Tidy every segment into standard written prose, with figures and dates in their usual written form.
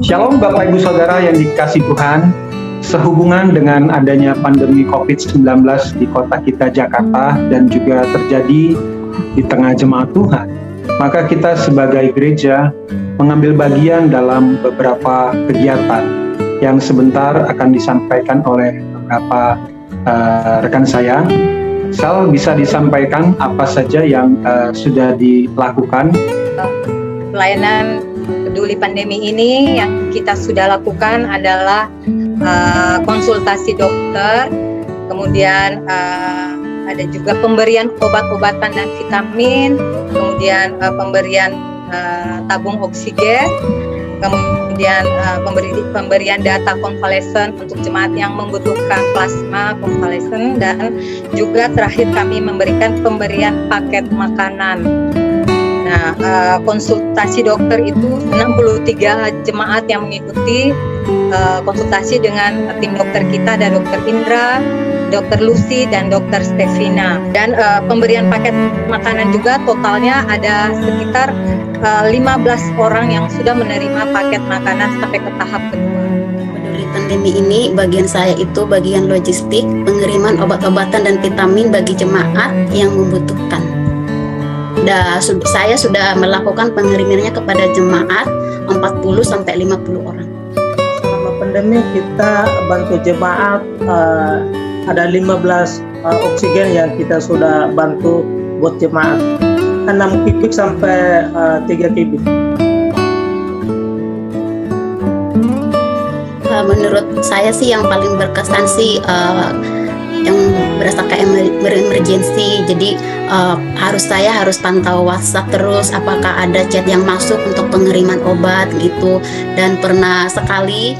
Shalom Bapak Ibu Saudara yang dikasihi Tuhan, sehubungan dengan adanya pandemi COVID-19 di kota kita Jakarta dan juga terjadi di tengah jemaat Tuhan, maka kita sebagai gereja mengambil bagian dalam beberapa kegiatan yang sebentar akan disampaikan oleh beberapa rekan saya. Sal, bisa disampaikan apa saja yang sudah dilakukan? Pelayanan peduli pandemi ini yang kita sudah lakukan adalah konsultasi dokter, kemudian ada juga pemberian obat-obatan dan vitamin, kemudian pemberian tabung oksigen, kemudian pemberian data konvalesen untuk jemaat yang membutuhkan plasma konvalesen, dan juga terakhir kami memberikan pemberian paket makanan. Nah, konsultasi dokter itu 63 jemaat yang mengikuti konsultasi dengan tim dokter kita, ada Dokter Indra, Dokter Lucy, dan Dokter Stevina. Dan pemberian paket makanan juga totalnya ada sekitar 15 orang yang sudah menerima paket makanan sampai ke tahap kedua. Peduli pandemi ini, bagian saya itu bagian logistik, pengiriman obat-obatan dan vitamin bagi jemaat yang membutuhkan. Saya sudah melakukan pengirimannya kepada jemaat 40-50 orang. Selama pandemi kita bantu jemaat, ada 15 oksigen yang kita sudah bantu buat jemaat, 6 kubik sampai 3 kubik. Menurut saya sih yang paling berkesan sih yang berasa kayak emergency. Jadi saya harus pantau WhatsApp terus apakah ada chat yang masuk untuk pengiriman obat gitu. Dan pernah sekali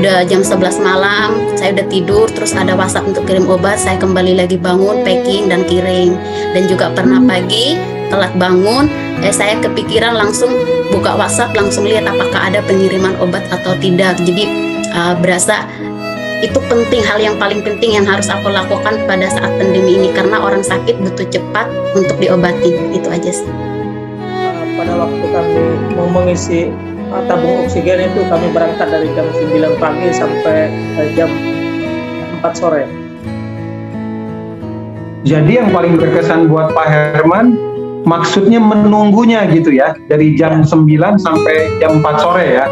udah jam 11 malam saya udah tidur, terus ada WhatsApp untuk kirim obat, saya kembali lagi bangun, packing dan kirim. Dan juga pernah pagi telat bangun, saya kepikiran langsung buka WhatsApp, langsung lihat apakah ada pengiriman obat atau tidak. Jadi berasa itu penting, hal yang paling penting yang harus aku lakukan pada saat pandemi ini, karena orang sakit butuh cepat untuk diobati. Itu aja sih. Pada waktu kami mau mengisi tabung oksigen itu, kami berangkat dari jam 9 pagi sampai jam 4 sore. Jadi yang paling berkesan buat Pak Herman, maksudnya menunggunya gitu ya, dari jam 9 sampai jam 4 sore ya.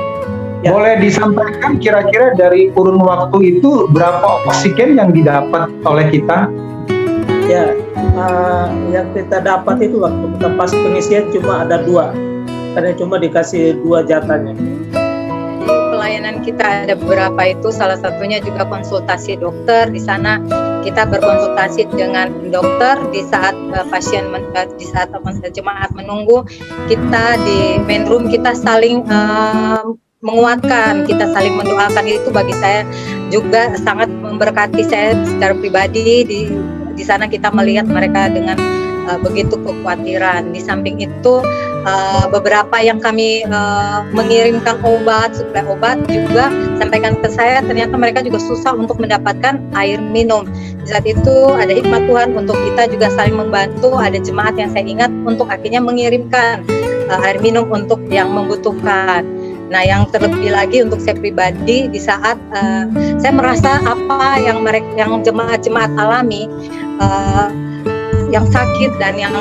Boleh disampaikan kira-kira dari kurun waktu itu berapa oksigen yang didapat oleh kita? Ya, yang kita dapat itu waktu kita pas pengisian cuma ada 2, karena cuma dikasih 2 jatahnya. Di pelayanan kita ada beberapa itu, salah satunya juga konsultasi dokter. Di sana kita berkonsultasi dengan dokter di saat di saat jemaat menunggu. Kita di main room kita saling menguatkan, kita saling mendoakan. Itu bagi saya juga sangat memberkati saya secara pribadi. Di sana kita melihat mereka dengan begitu kekhawatiran. Di samping itu beberapa yang kami mengirimkan suplai obat juga sampaikan ke saya, ternyata mereka juga susah untuk mendapatkan air minum. Di saat itu ada hikmat Tuhan untuk kita juga saling membantu. Ada jemaat yang saya ingat untuk akhirnya mengirimkan air minum untuk yang membutuhkan. Nah, yang terlebih lagi untuk saya pribadi, di saat saya merasa apa yang jemaat-jemaat alami, yang sakit dan yang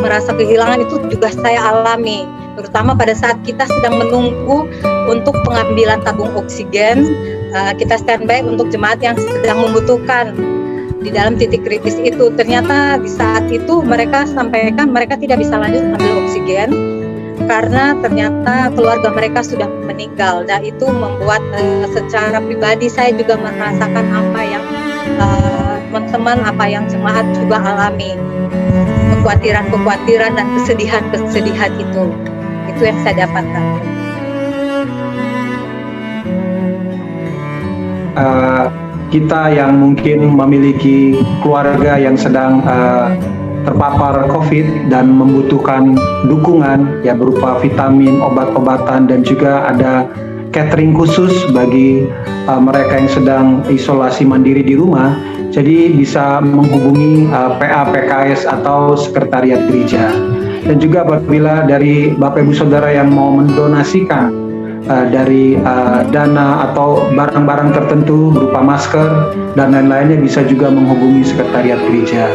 merasa kehilangan, itu juga saya alami, terutama pada saat kita sedang menunggu untuk pengambilan tabung oksigen. Kita standby untuk jemaat yang sedang membutuhkan di dalam titik kritis itu. Ternyata di saat itu mereka sampaikan mereka tidak bisa lanjut ambil oksigen karena ternyata keluarga mereka sudah meninggal. Dan itu membuat secara pribadi saya juga merasakan apa yang teman-teman, apa yang jemaat juga alami, kekhawatiran dan kesedihan itu yang saya dapatkan. Kita yang mungkin memiliki keluarga yang sedang terpapar COVID dan membutuhkan dukungan ya berupa vitamin, obat-obatan, dan juga ada catering khusus bagi mereka yang sedang isolasi mandiri di rumah. Jadi bisa menghubungi PA PKS atau Sekretariat Gereja. Dan juga apabila dari Bapak Ibu Saudara yang mau mendonasikan dari dana atau barang-barang tertentu berupa masker dan lain-lainnya bisa juga menghubungi sekretariat gereja.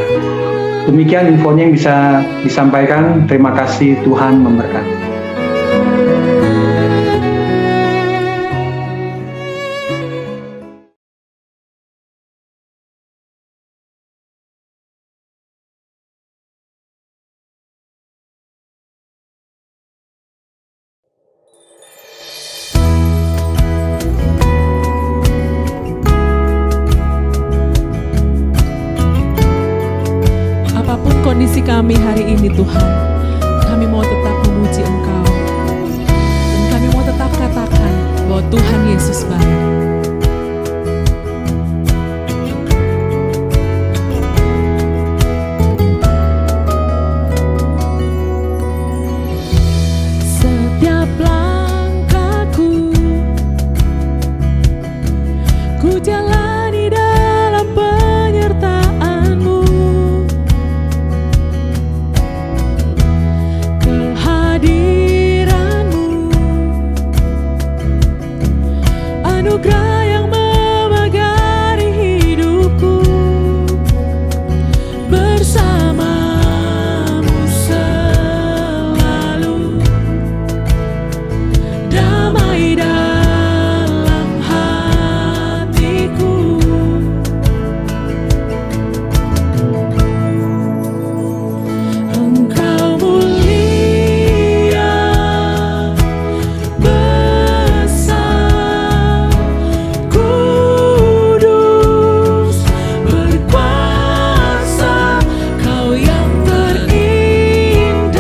Demikian infonya yang bisa disampaikan. Terima kasih, Tuhan memberkati. Apapun kondisi kami hari ini Tuhan, kami mau tetap memuji Engkau. Dan kami mau tetap katakan bahwa Tuhan Yesus baik. Setiap langkahku, ku jalani dalam penyertaan-Mu. Kehadiran-Mu, anugerah yang memagari hidupku. Bersama-Mu selalu, damai dalam hatiku. Engkau mulia, besar, kudus, berkuasa. Kau yang terindah,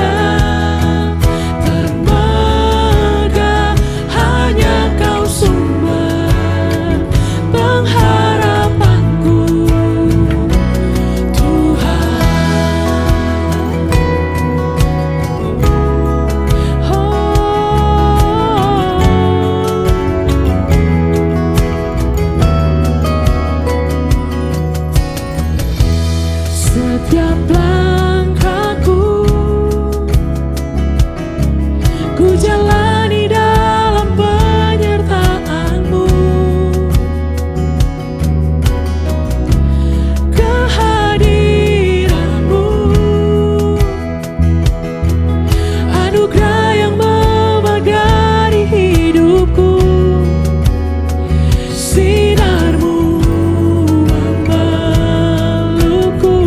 termegah, hanya Kau sumber pengharapanku, setiap langkahku, ku jalani dalam penyertaan-Mu. Kehadiran-Mu, anugerah yang memagari hidupku. Sinar-Mu memelukku.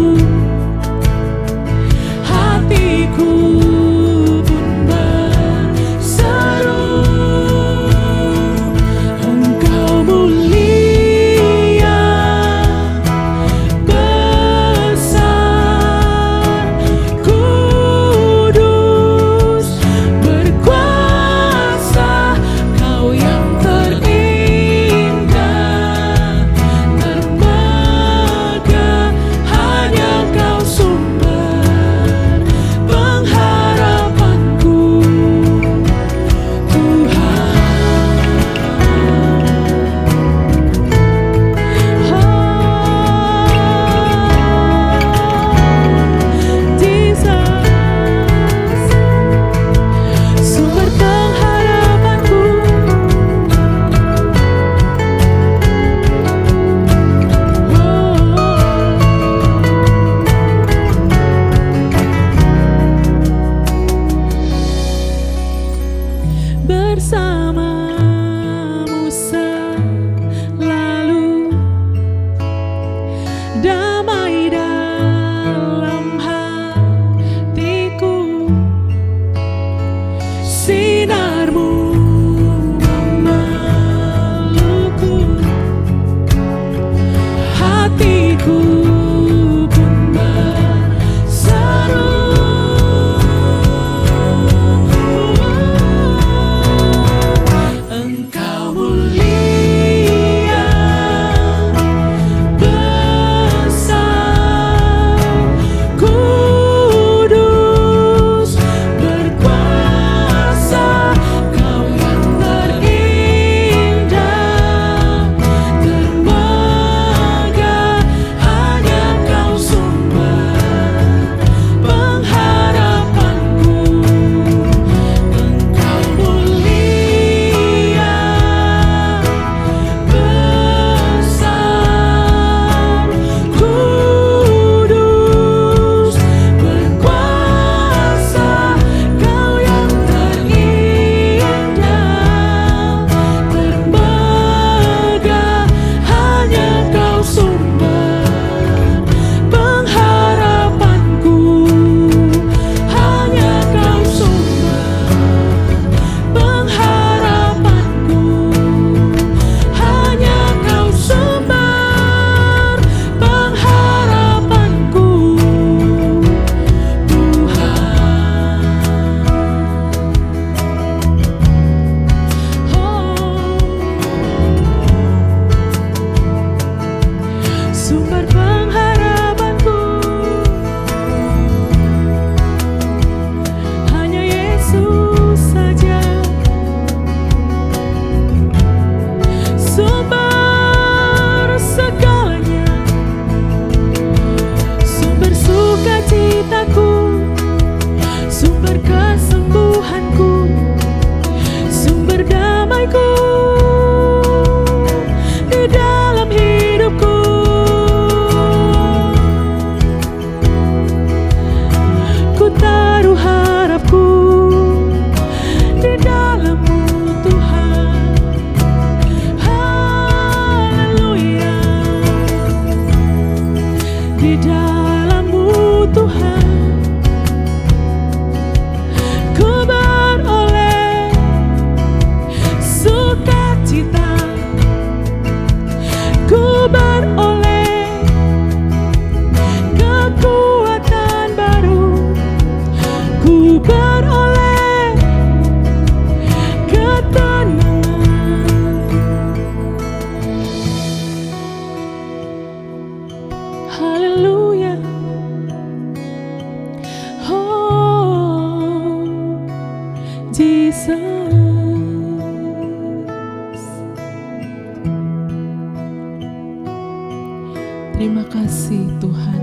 Terima kasih Tuhan.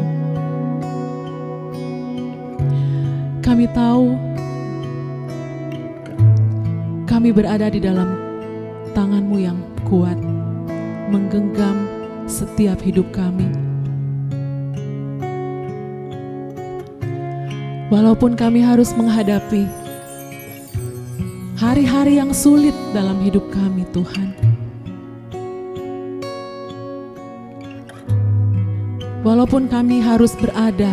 Kami tahu kami berada di dalam tangan-Mu yang kuat, menggenggam setiap hidup kami. Walaupun kami harus menghadapi hari-hari yang sulit dalam hidup kami, Tuhan. Walaupun kami harus berada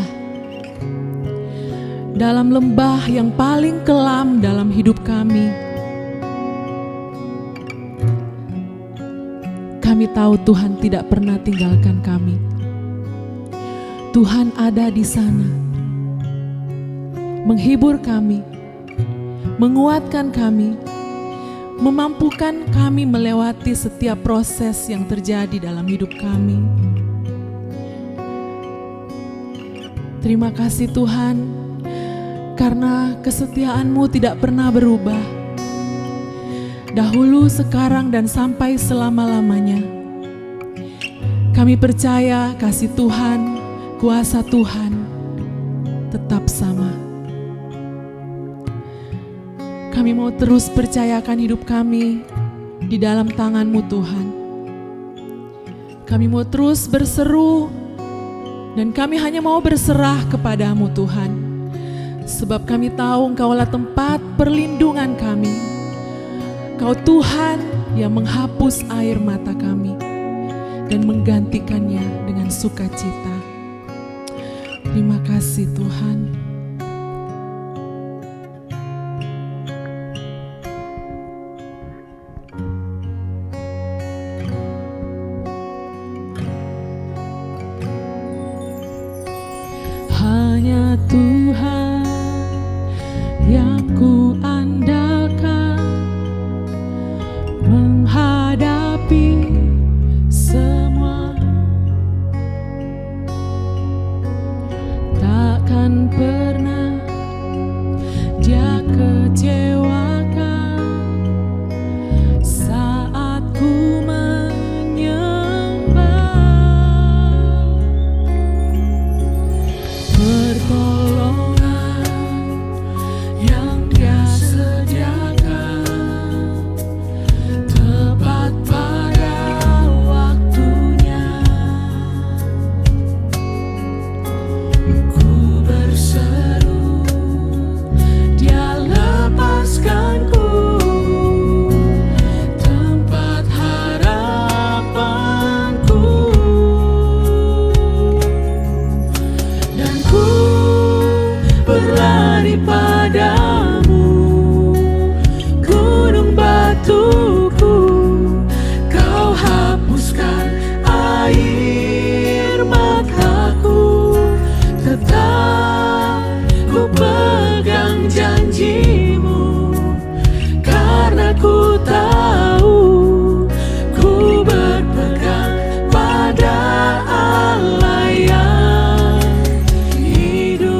dalam lembah yang paling kelam dalam hidup kami, kami tahu Tuhan tidak pernah tinggalkan kami. Tuhan ada di sana, menghibur kami, menguatkan kami, memampukan kami melewati setiap proses yang terjadi dalam hidup kami. Terima kasih Tuhan, karena kesetiaan-Mu tidak pernah berubah. Dahulu, sekarang, dan sampai selama-lamanya. Kami percaya kasih Tuhan, kuasa Tuhan tetap sama. Kami mau terus percayakan hidup kami di dalam tangan-Mu Tuhan. Kami mau terus berseru dan kami hanya mau berserah kepada-Mu Tuhan. Sebab kami tahu Engkaulah tempat perlindungan kami. Kau Tuhan yang menghapus air mata kami dan menggantikannya dengan sukacita. Terima kasih Tuhan. Hanya Tuhan yang ku andalkan menghadapi semua. Takkan pernah Dia kecewakan saat ku menyembah. Pertolongan yang Dia sediakan tepat pada waktunya. Ku berseru, Dia lepaskanku tempat harapanku, dan ku berlari padamu, gunung batuku. Kau hapuskan air mataku, tetap ku pegang janji-Mu, karena ku tahu ku berpegang pada Allah yang hidup.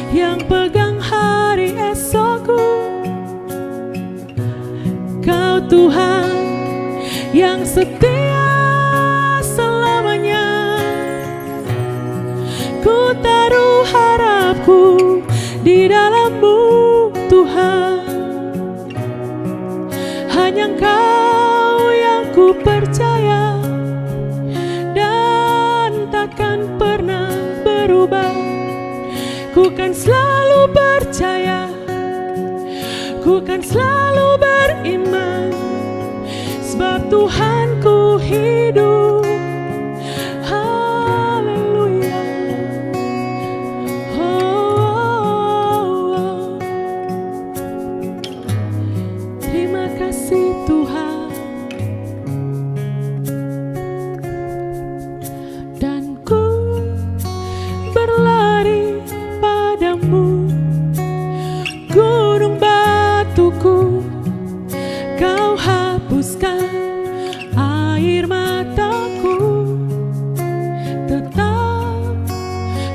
yang pegang hari esokku. Kau Tuhan yang setia selamanya. Ku taruh harapku di dalam-Mu Tuhan. Hanya Engkau yang ku percaya dan takkan pernah berubah. Ku kan selalu percaya, ku kan selalu beriman, sebab Tuhanku hidup. Haleluya. Oh. Terima kasih Tuhan. Dan ku berlari padamu, gunung batuku, Kau hapuskan air mataku. Tetap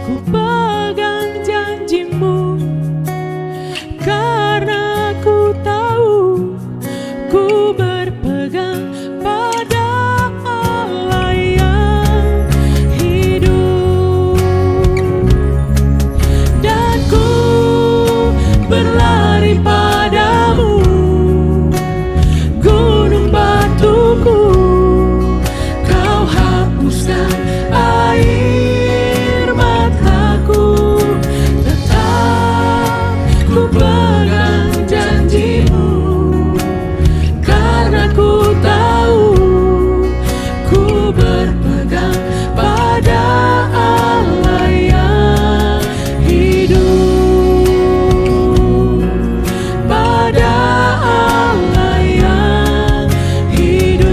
ku pegang janji-Mu, karena ku tahu ku berpegang pada Allah yang hidup. Dan ku berlari padamu, gunung batuku, Kau hapuskan air mataku. Tetap ku pegang janji-Mu, karena ku tahu ku berpegang pada Allah yang hidup. Pada Allah yang hidup.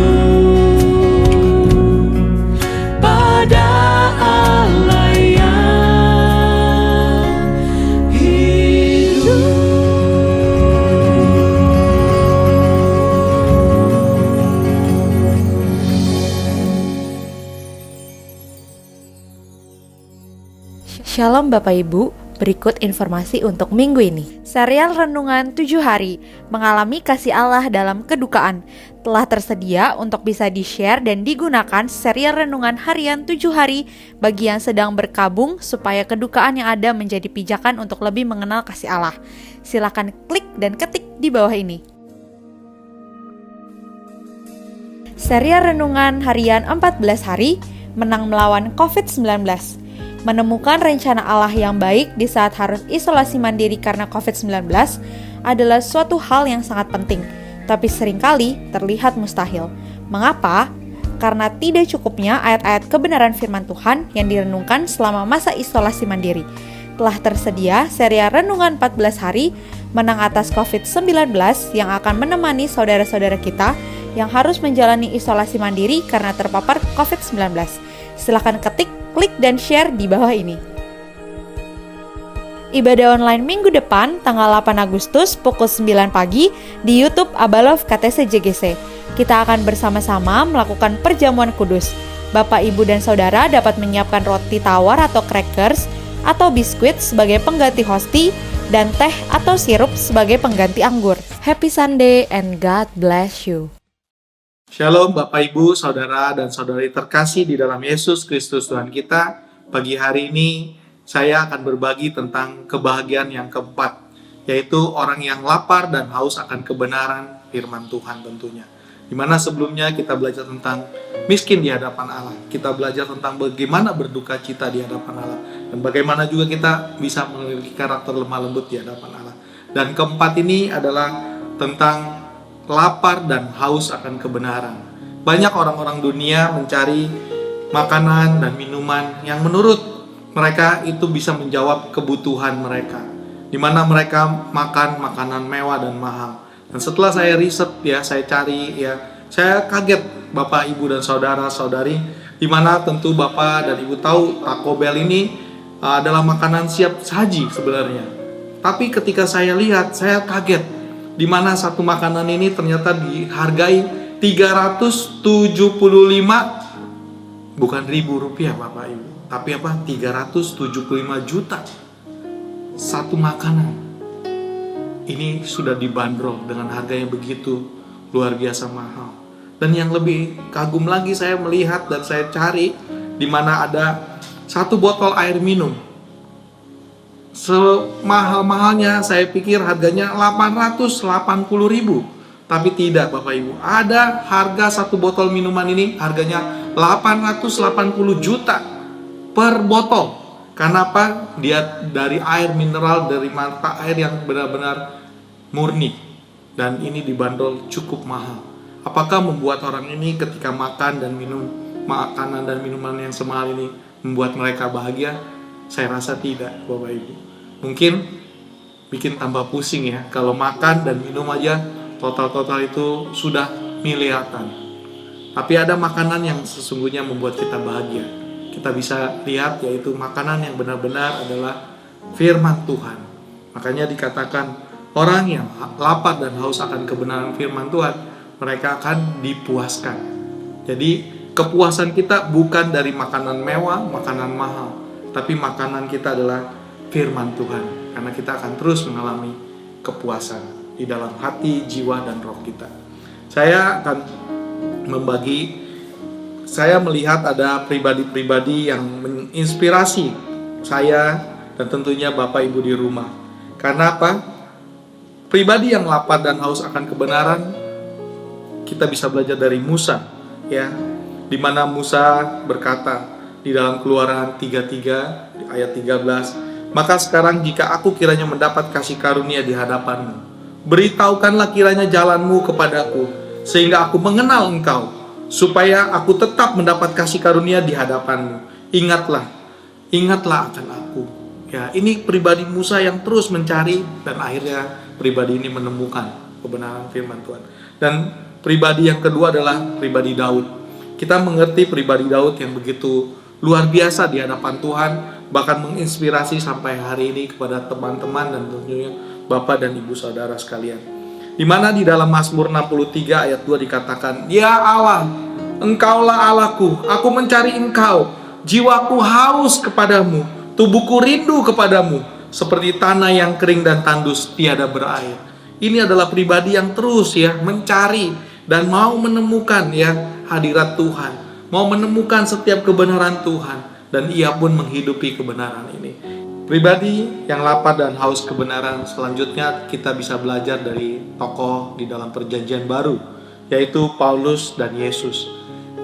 Pada Allah yang hidup. Shalom Bapak Ibu, berikut informasi untuk minggu ini. Serial Renungan 7 Hari mengalami kasih Allah dalam kedukaan telah tersedia untuk bisa di-share dan digunakan serial Renungan Harian 7 Hari bagi yang sedang berkabung supaya kedukaan yang ada menjadi pijakan untuk lebih mengenal kasih Allah. Silakan klik dan ketik di bawah ini. Serial Renungan Harian 14 Hari menang melawan COVID-19. Menemukan rencana Allah yang baik di saat harus isolasi mandiri karena COVID-19 adalah suatu hal yang sangat penting, tapi seringkali terlihat mustahil. Mengapa? Karena tidak cukupnya ayat-ayat kebenaran firman Tuhan yang direnungkan selama masa isolasi mandiri. Telah tersedia serial Renungan 14 Hari menang atas COVID-19 yang akan menemani saudara-saudara kita yang harus menjalani isolasi mandiri karena terpapar COVID-19. Silakan ketik, klik dan share di bawah ini. Ibadah online minggu depan tanggal 8 Agustus pukul 9 pagi di YouTube Abalov KTC JGC. Kita akan bersama-sama melakukan perjamuan kudus. Bapak, Ibu, dan Saudara dapat menyiapkan roti tawar atau crackers atau biskuit sebagai pengganti hosti dan teh atau sirup sebagai pengganti anggur. Happy Sunday and God bless you. Shalom Bapak Ibu, Saudara dan Saudari terkasih di dalam Yesus Kristus Tuhan kita. Pagi hari ini saya akan berbagi tentang kebahagiaan yang keempat, yaitu orang yang lapar dan haus akan kebenaran firman Tuhan tentunya. Dimana sebelumnya kita belajar tentang miskin di hadapan Allah, kita belajar tentang bagaimana berduka cita di hadapan Allah, dan bagaimana juga kita bisa memiliki karakter lemah lembut di hadapan Allah. Dan keempat ini adalah tentang lapar dan haus akan kebenaran. Banyak orang-orang dunia mencari makanan dan minuman yang menurut mereka itu bisa menjawab kebutuhan mereka, di mana mereka makan makanan mewah dan mahal. Dan setelah saya riset saya cari saya kaget Bapak, Ibu, dan saudara-saudari, di mana tentu Bapak dan Ibu tahu Taco Bell ini adalah makanan siap saji sebenarnya. Tapi ketika saya lihat, saya kaget, di mana satu makanan ini ternyata dihargai 375, bukan ribu rupiah Bapak Ibu, tapi 375 juta. satu makanan ini sudah dibanderol dengan harga yang begitu luar biasa mahal. Dan yang lebih kagum lagi, saya melihat dan saya cari di mana ada satu botol air minum. Semahal-mahalnya saya pikir harganya 880.000. Tapi tidak Bapak Ibu, ada harga satu botol minuman ini harganya 880 juta per botol. Karena apa? Dia dari air mineral, dari mata air yang benar-benar murni. Dan ini dibanderol cukup mahal. Apakah membuat orang ini ketika makan dan minum makanan dan minuman yang semahal ini membuat mereka bahagia? Saya rasa tidak Bapak Ibu. Mungkin bikin tambah pusing ya, kalau makan dan minum aja total itu sudah miliaran. Tapi ada makanan yang sesungguhnya membuat kita bahagia. Kita bisa lihat yaitu makanan yang benar-benar adalah firman Tuhan. Makanya dikatakan orang yang lapar dan haus akan kebenaran firman Tuhan, mereka akan dipuaskan. Jadi kepuasan kita bukan dari makanan mewah, makanan mahal, tapi makanan kita adalah firman Tuhan. Karena kita akan terus mengalami kepuasan di dalam hati, jiwa, dan roh kita. Saya akan saya melihat ada pribadi-pribadi yang menginspirasi saya dan tentunya Bapak Ibu di rumah. Karena apa? Pribadi yang lapar dan haus akan kebenaran, kita bisa belajar dari Musa, ya. Di mana Musa berkata di dalam Keluaran 33 ayat 13, "Maka sekarang jika aku kiranya mendapat kasih karunia di hadapanmu, beritahukanlah kiranya jalanmu kepadaku, sehingga aku mengenal engkau, supaya aku tetap mendapat kasih karunia di hadapanmu. Ingatlah akan aku." Ya, ini pribadi Musa yang terus mencari dan akhirnya pribadi ini menemukan kebenaran firman Tuhan. Dan pribadi yang kedua adalah pribadi Daud. Kita mengerti pribadi Daud yang begitu luar biasa di hadapan Tuhan, bahkan menginspirasi sampai hari ini kepada teman-teman dan tentunya Bapak dan Ibu Saudara sekalian. Di mana di dalam Mazmur 63 ayat 2 dikatakan, "Ya Allah, Engkaulah Allahku, aku mencari Engkau, jiwaku haus kepadamu, tubuhku rindu kepadamu, seperti tanah yang kering dan tandus tiada berair." Ini adalah pribadi yang terus ya mencari dan mau menemukan ya hadirat Tuhan, mau menemukan setiap kebenaran Tuhan, dan ia pun menghidupi kebenaran ini. Pribadi yang lapar dan haus kebenaran selanjutnya kita bisa belajar dari tokoh di dalam Perjanjian Baru, yaitu Paulus dan Yesus.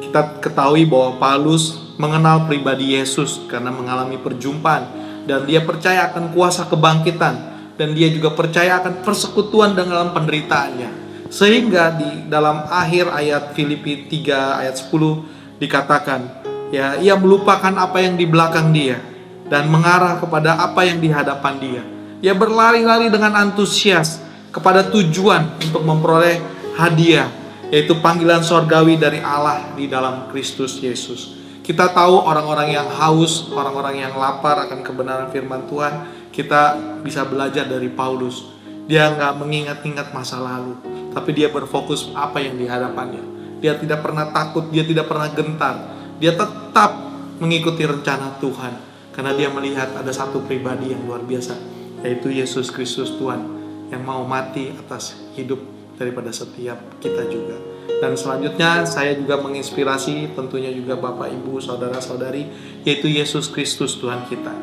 Kita ketahui bahwa Paulus mengenal pribadi Yesus karena mengalami perjumpaan, dan dia percaya akan kuasa kebangkitan, dan dia juga percaya akan persekutuan dalam penderitaannya. Sehingga di dalam akhir ayat Filipi 3 ayat 10 dikatakan, ya, ia melupakan apa yang di belakang dia dan mengarah kepada apa yang di hadapan dia. Ia berlari-lari dengan antusias kepada tujuan untuk memperoleh hadiah, yaitu panggilan sorgawi dari Allah di dalam Kristus Yesus. Kita tahu orang-orang yang haus, orang-orang yang lapar akan kebenaran firman Tuhan, kita bisa belajar dari Paulus. Dia nggak mengingat-ingat masa lalu, tapi dia berfokus apa yang di hadapannya. Dia tidak pernah takut, dia tidak pernah gentar. Dia tetap mengikuti rencana Tuhan, karena dia melihat ada satu pribadi yang luar biasa, yaitu Yesus Kristus Tuhan, yang mau mati atas hidup daripada setiap kita juga. Dan selanjutnya saya juga menginspirasi tentunya juga Bapak, Ibu, Saudara-saudari, yaitu Yesus Kristus Tuhan kita.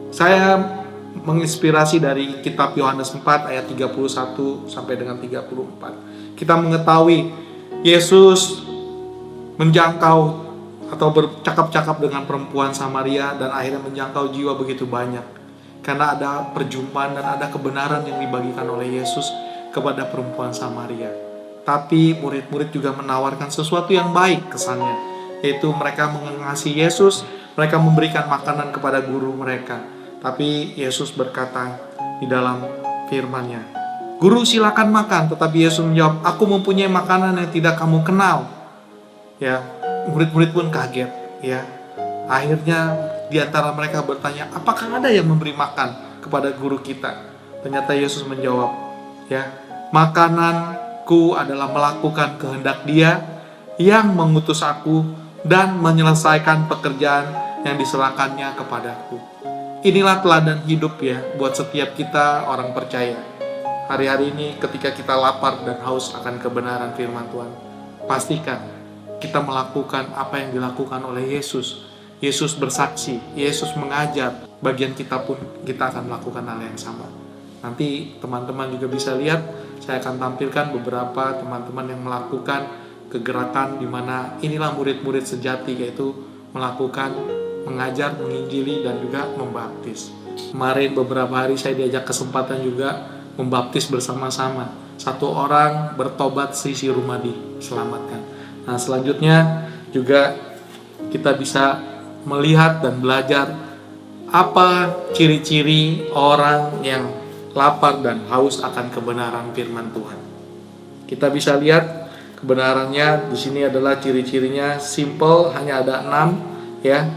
Saya menginspirasi dari kitab Yohanes 4 ayat 31 sampai dengan 34. Kita mengetahui Yesus menjangkau atau bercakap-cakap dengan perempuan Samaria dan akhirnya menjangkau jiwa begitu banyak. Karena ada perjumpaan dan ada kebenaran yang dibagikan oleh Yesus kepada perempuan Samaria. Tapi murid-murid juga menawarkan sesuatu yang baik kesannya, yaitu mereka mengasihi Yesus, mereka memberikan makanan kepada guru mereka. Tapi Yesus berkata di dalam firman-Nya, "Guru, silakan makan." Tetapi Yesus menjawab, "Aku mempunyai makanan yang tidak kamu kenal." Ya, murid-murid pun kaget. Ya, akhirnya di antara mereka bertanya, "Apakah ada yang memberi makan kepada guru kita?" Ternyata Yesus menjawab, "Ya, makananku adalah melakukan kehendak Dia yang mengutus aku dan menyelesaikan pekerjaan yang diserahkannya kepadaku." inilah teladan hidup ya buat setiap kita orang percaya. Hari-hari ini ketika kita lapar dan haus akan kebenaran firman Tuhan, pastikan kita melakukan apa yang dilakukan oleh Yesus. Yesus bersaksi, Yesus mengajar, bagian kita pun kita akan melakukan hal yang sama. Nanti teman-teman juga bisa lihat, saya akan tampilkan beberapa teman-teman yang melakukan kegerakan di mana inilah murid-murid sejati, yaitu melakukan, mengajar, menginjili, dan juga membaptis. Kemarin beberapa hari saya diajak kesempatan juga membaptis bersama-sama. Satu orang bertobat, Sisi Rumadi selamatkan. Nah, selanjutnya juga kita bisa melihat dan belajar apa ciri-ciri orang yang lapar dan haus akan kebenaran firman Tuhan. Kita bisa lihat kebenarannya di sini adalah ciri-cirinya simple, hanya ada 6 ya.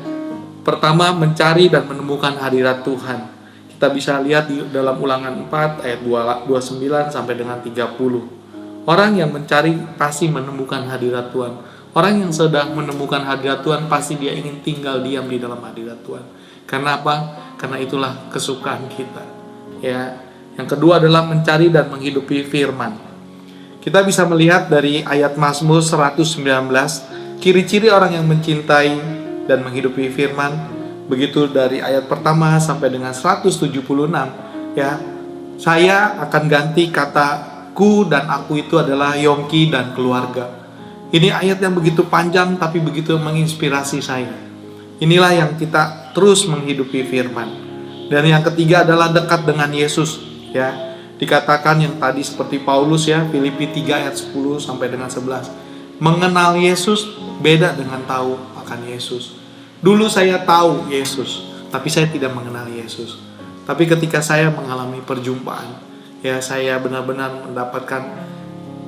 Pertama, mencari dan menemukan hadirat Tuhan. Kita bisa lihat di dalam Ulangan 4 ayat 29 sampai dengan 30. Orang yang mencari pasti menemukan hadirat Tuhan. Orang yang sedang menemukan hadirat Tuhan pasti dia ingin tinggal diam di dalam hadirat Tuhan. Karena apa? Karena itulah kesukaan kita. Ya. Yang kedua adalah mencari dan menghidupi firman. Kita bisa melihat dari ayat Mazmur 119, ciri-ciri orang yang mencintai dan menghidupi firman. Begitu dari ayat pertama sampai dengan 176 ya. Saya akan ganti kata ku dan aku itu adalah Yongki dan keluarga. Ini ayat yang begitu panjang tapi begitu menginspirasi saya. Inilah yang kita terus menghidupi firman. Dan yang ketiga adalah dekat dengan Yesus ya. Dikatakan yang tadi seperti Paulus ya, Filipi 3 ayat 10 sampai dengan 11. Mengenal Yesus beda dengan tahu akan Yesus. Dulu saya tahu Yesus, tapi saya tidak mengenal Yesus. Tapi ketika saya mengalami perjumpaan, ya saya benar-benar mendapatkan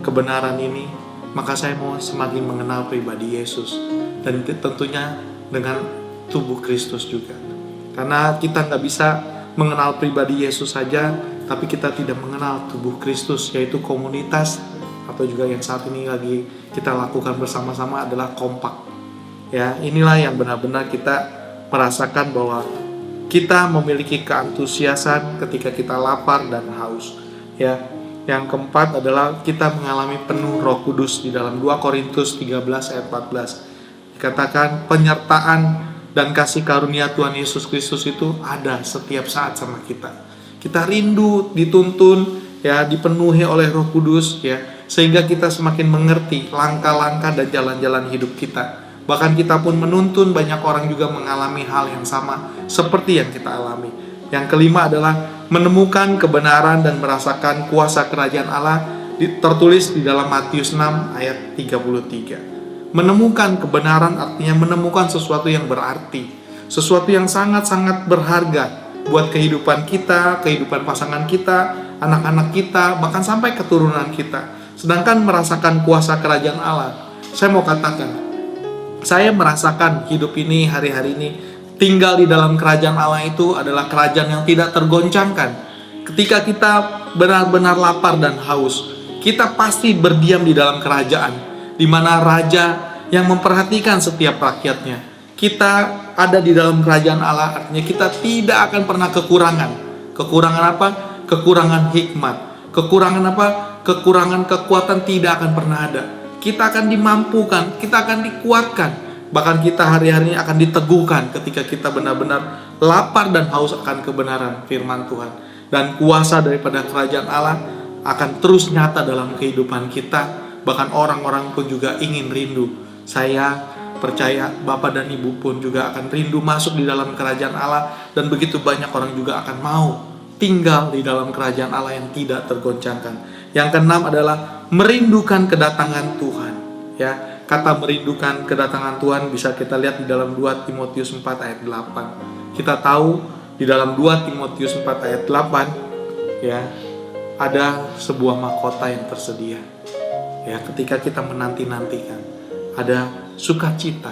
kebenaran ini, maka saya mau semakin mengenal pribadi Yesus. Dan tentunya dengan tubuh Kristus juga. Karena kita nggak bisa mengenal pribadi Yesus saja, tapi kita tidak mengenal tubuh Kristus, yaitu komunitas, atau juga yang saat ini lagi kita lakukan bersama-sama adalah kompak. Ya, inilah yang benar-benar kita merasakan bahwa kita memiliki keantusiasan ketika kita lapar dan haus. Ya, yang keempat adalah kita mengalami penuh Roh Kudus di dalam 2 Korintus 13 ayat 14. Dikatakan penyertaan dan kasih karunia Tuhan Yesus Kristus itu ada setiap saat sama kita. Kita rindu, dituntun, ya, dipenuhi oleh Roh Kudus, ya, sehingga kita semakin mengerti langkah-langkah dan jalan-jalan hidup kita. Bahkan kita pun menuntun banyak orang juga mengalami hal yang sama seperti yang kita alami. Yang kelima adalah menemukan kebenaran dan merasakan kuasa kerajaan Allah, tertulis di dalam Matius 6 ayat 33. Menemukan kebenaran artinya menemukan sesuatu yang berarti, sesuatu yang sangat-sangat berharga buat kehidupan kita, kehidupan pasangan kita, anak-anak kita, bahkan sampai keturunan kita. Sedangkan merasakan kuasa kerajaan Allah, saya mau katakan, saya merasakan hidup ini, hari-hari ini, tinggal di dalam kerajaan Allah itu adalah kerajaan yang tidak tergoncangkan. Ketika kita benar-benar lapar dan haus, kita pasti berdiam di dalam kerajaan, di mana raja yang memperhatikan setiap rakyatnya. Kita ada di dalam kerajaan Allah, artinya kita tidak akan pernah kekurangan. Kekurangan apa? Kekurangan hikmat. Kekurangan apa? Kekurangan kekuatan tidak akan pernah ada. Kita akan dimampukan, kita akan dikuatkan. Bahkan kita hari-hari ini akan diteguhkan ketika kita benar-benar lapar dan haus akan kebenaran firman Tuhan. Dan kuasa daripada kerajaan Allah akan terus nyata dalam kehidupan kita. Bahkan orang-orang pun juga ingin rindu. Saya percaya Bapak dan Ibu pun juga akan rindu masuk di dalam kerajaan Allah. Dan begitu banyak orang juga akan mau tinggal di dalam kerajaan Allah yang tidak tergoncangkan. Yang keenam adalah merindukan kedatangan Tuhan. Ya, kata merindukan kedatangan Tuhan bisa kita lihat di dalam 2 Timotius 4 ayat 8. Kita tahu di dalam 2 Timotius 4 ayat 8 ya, ada sebuah mahkota yang tersedia. Ya, ketika kita menanti-nantikan, ada sukacita,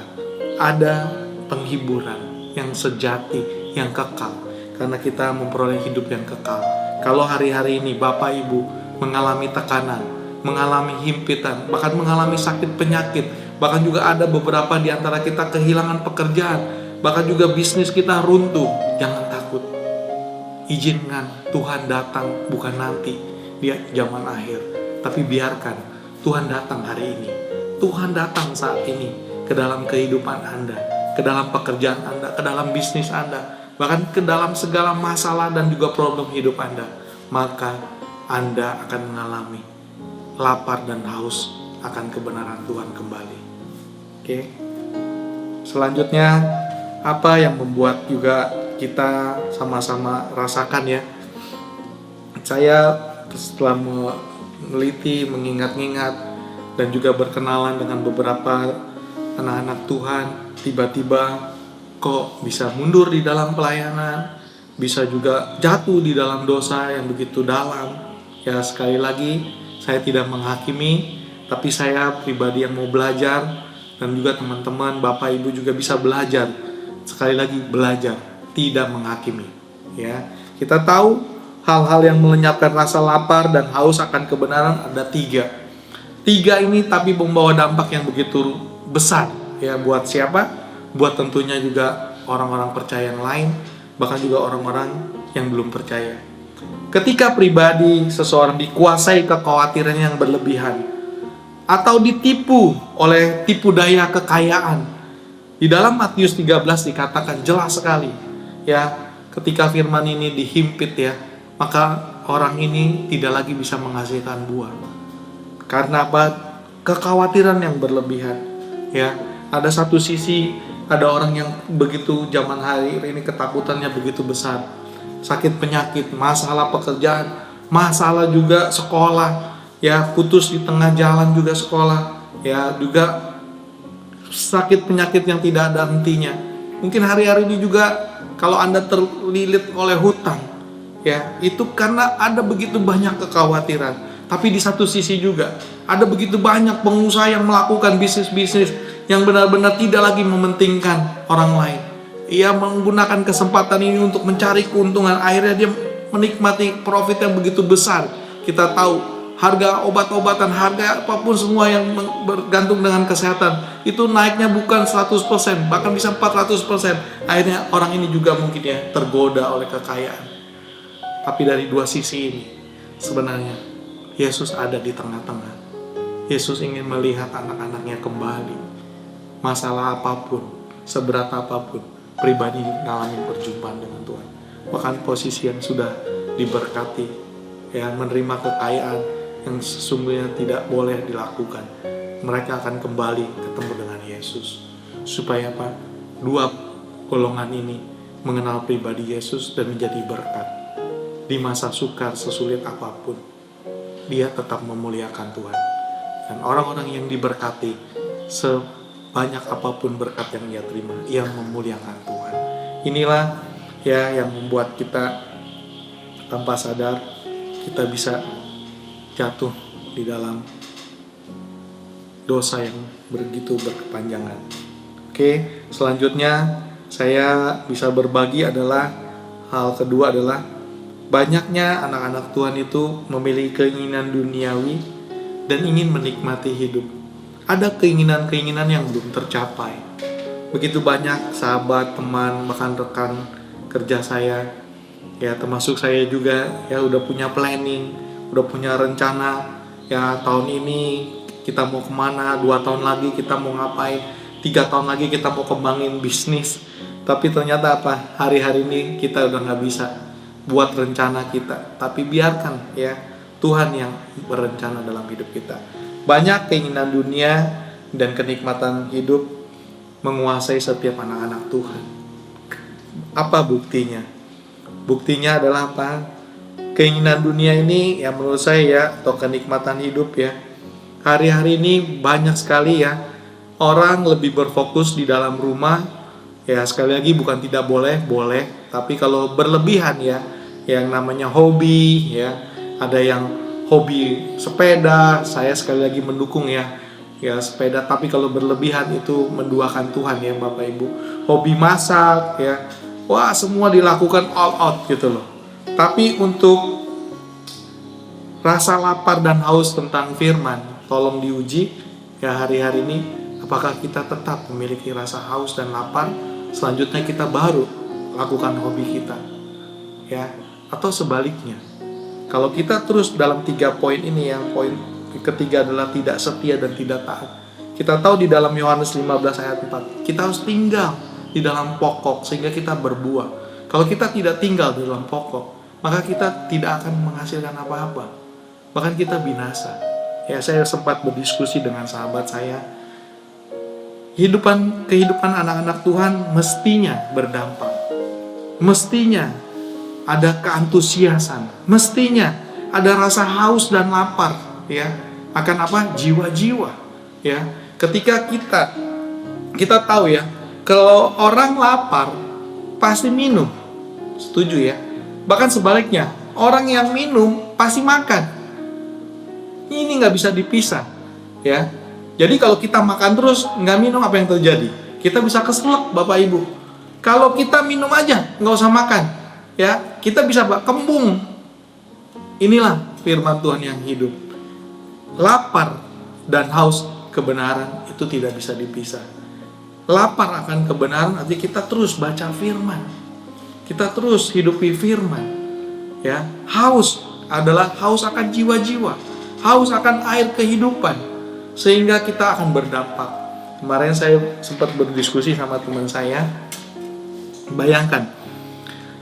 ada penghiburan yang sejati, yang kekal. Karena kita memperoleh hidup yang kekal. Kalau hari-hari ini Bapak Ibu mengalami tekanan, mengalami himpitan, bahkan mengalami sakit penyakit, bahkan juga ada beberapa di antara kita kehilangan pekerjaan, bahkan juga bisnis kita runtuh, jangan takut. izinkan Tuhan datang bukan nanti di zaman akhir, tapi biarkan Tuhan datang hari ini. Tuhan datang saat ini ke dalam kehidupan Anda, ke dalam pekerjaan Anda, ke dalam bisnis Anda, bahkan ke dalam segala masalah dan juga problem hidup Anda. Maka Anda akan mengalami lapar dan haus akan kebenaran Tuhan kembali. Oke. Selanjutnya, apa yang membuat juga kita sama-sama rasakan ya? Saya setelah meneliti, mengingat-ingat, dan juga berkenalan dengan beberapa anak-anak Tuhan, tiba-tiba kok bisa mundur di dalam pelayanan, bisa juga jatuh di dalam dosa yang begitu dalam. Ya, sekali lagi saya tidak menghakimi, tapi saya pribadi yang mau belajar, dan juga teman-teman, Bapak Ibu juga bisa belajar. Sekali lagi belajar, tidak menghakimi. Ya, kita tahu hal-hal yang melenyapkan rasa lapar dan haus akan kebenaran ada 3. 3 ini tapi membawa dampak yang begitu besar ya, buat siapa? Buat tentunya juga orang-orang percaya yang lain, bahkan juga orang-orang yang belum percaya. Ketika pribadi seseorang dikuasai kekhawatiran yang berlebihan atau ditipu oleh tipu daya kekayaan, di dalam Matius 13 dikatakan jelas sekali ya, ketika firman ini dihimpit ya, maka orang ini tidak lagi bisa menghasilkan buah. Karena apa? Kekhawatiran yang berlebihan ya. Ada satu sisi, ada orang yang begitu zaman hari ini ketakutannya begitu besar, sakit penyakit, masalah pekerjaan, masalah juga sekolah ya, putus di tengah jalan juga sekolah ya, juga sakit penyakit yang tidak ada hentinya. Mungkin hari-hari ini juga kalau Anda terlilit oleh hutang ya, itu karena ada begitu banyak kekhawatiran. Tapi di satu sisi juga ada begitu banyak pengusaha yang melakukan bisnis-bisnis yang benar-benar tidak lagi mementingkan orang lain. Ia menggunakan kesempatan ini untuk mencari keuntungan. Akhirnya dia menikmati profit yang begitu besar. Kita tahu harga obat-obatan, harga apapun semua yang bergantung dengan kesehatan itu naiknya bukan 100%, bahkan bisa 400%. Akhirnya orang ini juga mungkin ya tergoda oleh kekayaan. Tapi dari dua sisi ini sebenarnya Yesus ada di tengah-tengah. Yesus ingin melihat anak-anaknya kembali. Masalah apapun, seberat apapun, pribadi ngalamin perjumpaan dengan Tuhan. Bahkan posisi yang sudah diberkati, ya, menerima kekayaan yang sesungguhnya tidak boleh dilakukan, mereka akan kembali ketemu dengan Yesus. Supaya apa? Dua golongan ini mengenal pribadi Yesus dan menjadi berkat. Di masa sukar sesulit apapun, dia tetap memuliakan Tuhan. Dan orang-orang yang diberkati, sebanyak apapun berkat yang ia terima, ia memuliakan Tuhan. Inilah ya yang membuat kita tanpa sadar kita bisa jatuh di dalam dosa yang begitu berkepanjangan. Oke, selanjutnya saya bisa berbagi adalah hal kedua adalah banyaknya anak-anak Tuhan itu memiliki keinginan duniawi dan ingin menikmati hidup. Ada keinginan-keinginan yang belum tercapai. Begitu banyak sahabat, teman, bahkan rekan kerja saya, ya termasuk saya juga, ya udah punya planning, udah punya rencana, ya tahun ini kita mau kemana, 2 tahun lagi kita mau ngapain, 3 tahun lagi kita mau kembangin bisnis. Tapi ternyata apa? Hari-hari ini kita udah gak bisa buat rencana kita, tapi biarkan ya Tuhan yang berencana dalam hidup kita. Banyak keinginan dunia dan kenikmatan hidup menguasai setiap anak-anak Tuhan. Apa buktinya? Buktinya adalah apa? Keinginan dunia ini ya menurut saya ya, atau kenikmatan hidup ya, hari-hari ini banyak sekali ya orang lebih berfokus di dalam rumah. Ya sekali lagi bukan tidak boleh, tapi kalau berlebihan ya, yang namanya hobi ya, ada yang hobi sepeda, saya sekali lagi mendukung ya sepeda, tapi kalau berlebihan itu menduakan Tuhan ya Bapak Ibu. Hobi masak ya, wah semua dilakukan all out gitu loh. Tapi untuk rasa lapar dan haus tentang firman, tolong diuji ya hari-hari ini, apakah kita tetap memiliki rasa haus dan lapar. Selanjutnya kita baru lakukan hobi kita ya. Atau sebaliknya, kalau kita terus dalam 3 poin ini, yang poin ketiga adalah tidak setia dan tidak taat. Kita tahu di dalam Yohanes 15 ayat 4, kita harus tinggal di dalam pokok sehingga kita berbuah. Kalau kita tidak tinggal di dalam pokok, maka kita tidak akan menghasilkan apa-apa. Bahkan kita binasa. Ya, saya sempat berdiskusi dengan sahabat saya. Kehidupan anak-anak Tuhan mestinya berdampak. Mestinya ada keantusiasan. Mestinya ada rasa haus dan lapar, ya. Akan apa? Jiwa-jiwa, ya. Ketika kita tahu ya, kalau orang lapar pasti minum. Setuju ya? Bahkan sebaliknya, orang yang minum pasti makan. Ini nggak bisa dipisah, ya. Jadi kalau kita makan terus nggak minum, apa yang terjadi? Kita bisa keselak, Bapak Ibu. Kalau kita minum aja nggak usah makan, ya, kita bisa kembung. Inilah firman Tuhan yang hidup. Lapar dan haus kebenaran itu tidak bisa dipisah. Lapar akan kebenaran artinya kita terus baca firman, kita terus hidupi firman, ya. Haus adalah haus akan jiwa-jiwa, haus akan air kehidupan, sehingga kita akan berdampak. Kemarin saya sempat berdiskusi sama teman saya. Bayangkan,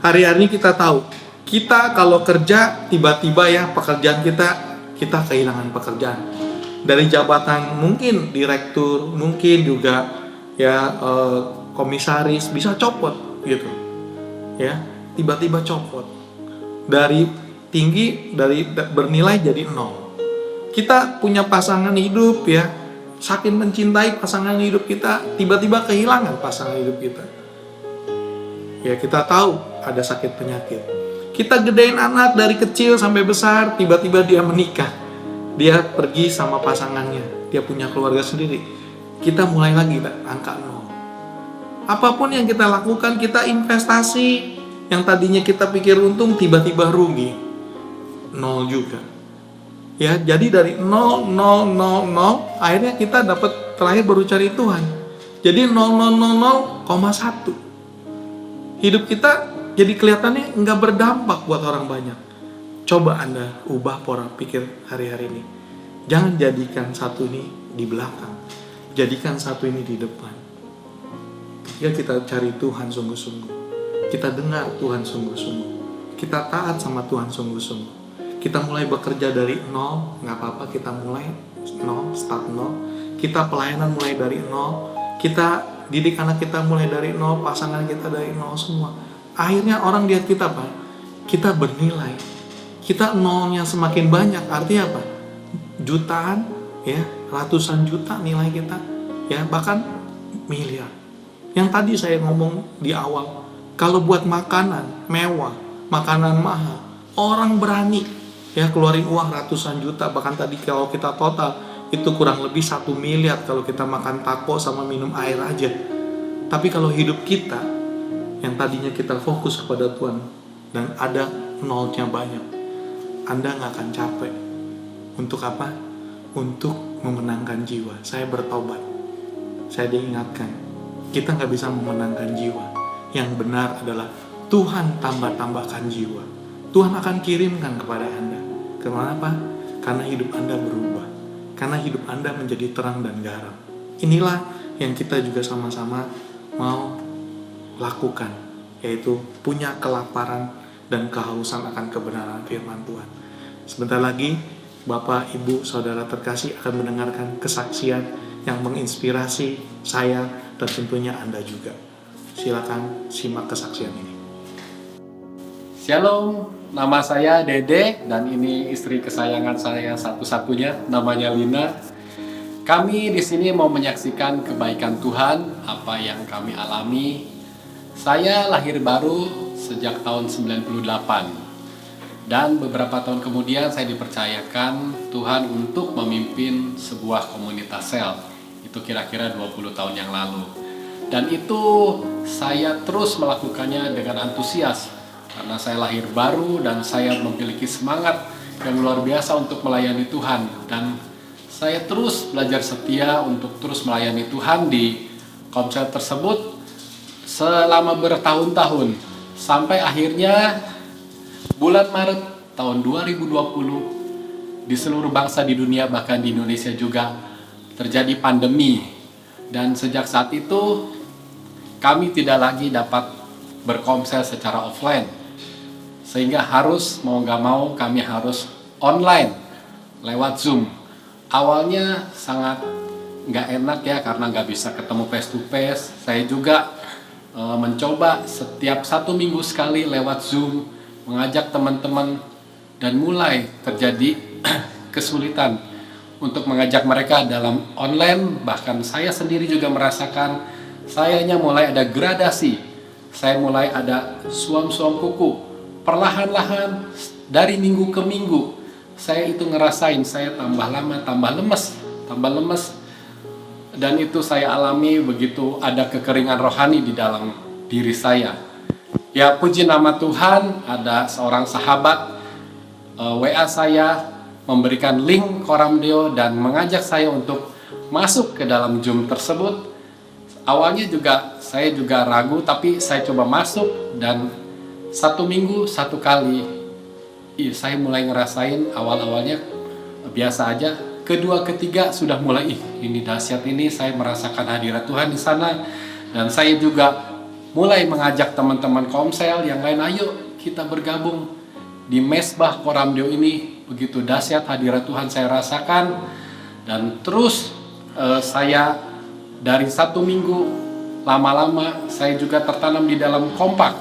hari-hari ini kita tahu, kita kalau kerja tiba-tiba ya pekerjaan kita kehilangan pekerjaan. Dari jabatan mungkin direktur, mungkin juga ya komisaris bisa copot gitu. Ya, tiba-tiba copot. Dari tinggi, dari bernilai jadi 0. Kita punya pasangan hidup ya, saking mencintai pasangan hidup kita, tiba-tiba kehilangan pasangan hidup kita. Ya, kita tahu ada sakit penyakit. Kita gedein anak dari kecil sampai besar, tiba-tiba dia menikah. Dia pergi sama pasangannya, dia punya keluarga sendiri. Kita mulai lagi angka 0. Apapun yang kita lakukan, kita investasi, yang tadinya kita pikir untung, tiba-tiba rugi. 0 juga. Ya, jadi dari 0, 0, 0, 0, akhirnya kita dapat terakhir baru cari Tuhan. Jadi 0,000,1. Hidup kita jadi kelihatannya nggak berdampak buat orang banyak. Coba Anda ubah pola pikir hari-hari ini. Jangan jadikan satu ini di belakang, jadikan satu ini di depan. Ya, kita cari Tuhan sungguh-sungguh, kita dengar Tuhan sungguh-sungguh, kita taat sama Tuhan sungguh-sungguh. Kita mulai bekerja dari 0, nggak apa-apa, kita mulai 0, start 0. Kita pelayanan mulai dari 0, kita didik anak kita mulai dari 0, pasangan kita dari 0 semua. Akhirnya orang lihat kita apa? Kita bernilai. Kita 0-nya semakin banyak, artinya apa? Jutaan, ya, ratusan juta nilai kita, ya, bahkan miliar. Yang tadi saya ngomong di awal, kalau buat makanan mewah, makanan mahal, orang berani ya keluarin uang ratusan juta. Bahkan tadi kalau kita total itu kurang lebih 1 miliar kalau kita makan taco sama minum air aja. Tapi kalau hidup kita yang tadinya kita fokus kepada Tuhan dan ada 0-nya banyak, Anda nggak akan capek. Untuk apa? Untuk memenangkan jiwa. Saya bertobat, saya diingatkan, kita nggak bisa memenangkan jiwa. Yang benar adalah Tuhan tambah-tambahkan jiwa. Tuhan akan kirimkan kepada Anda. Kenapa? Karena hidup Anda berubah. Karena hidup Anda menjadi terang dan garam. Inilah yang kita juga sama-sama mau lakukan, yaitu punya kelaparan dan kehausan akan kebenaran firman Tuhan. Sebentar lagi, Bapak, Ibu, Saudara terkasih akan mendengarkan kesaksian yang menginspirasi saya dan tentunya Anda juga. Silakan simak kesaksian ini. Shalom, nama saya Dede dan ini istri kesayangan saya satu-satunya, namanya Lina. Kami di sini mau menyaksikan kebaikan Tuhan, apa yang kami alami. Saya lahir baru sejak tahun 98 dan beberapa tahun kemudian saya dipercayakan Tuhan untuk memimpin sebuah komunitas sel. Itu kira-kira 20 tahun yang lalu. Dan itu saya terus melakukannya dengan antusias. Karena saya lahir baru dan saya memiliki semangat yang luar biasa untuk melayani Tuhan. Dan saya terus belajar setia untuk terus melayani Tuhan di komsel tersebut selama bertahun-tahun. Sampai akhirnya bulan Maret tahun 2020 di seluruh bangsa di dunia, bahkan di Indonesia juga terjadi pandemi. Dan sejak saat itu kami tidak lagi dapat berkomsel secara offline, sehingga harus mau gak mau kami harus online lewat Zoom. Awalnya sangat nggak enak ya, karena nggak bisa ketemu face to face. Saya juga mencoba setiap 1 minggu sekali lewat Zoom mengajak teman-teman, dan mulai terjadi kesulitan untuk mengajak mereka dalam online. Bahkan saya sendiri juga merasakan sayanya mulai ada gradasi, saya mulai ada suam-suam kuku. Perlahan-lahan dari minggu ke minggu saya itu ngerasain saya tambah lama tambah lemes. Dan itu saya alami begitu ada kekeringan rohani di dalam diri saya. Ya puji nama Tuhan, ada seorang sahabat WA saya, memberikan link Coram Deo dan mengajak saya untuk masuk ke dalam Zoom tersebut. Awalnya saya juga ragu, tapi saya coba masuk, dan 1 minggu 1 kali saya mulai ngerasain. Awal-awalnya biasa aja, kedua ketiga sudah mulai ini dahsyat, ini saya merasakan hadirat Tuhan di sana. Dan saya juga mulai mengajak teman-teman komsel yang lain, ayo kita bergabung di mesbah Coram Deo ini. Begitu dahsyat hadirat Tuhan saya rasakan. Dan terus saya dari 1 minggu lama-lama saya juga tertanam di dalam kompak,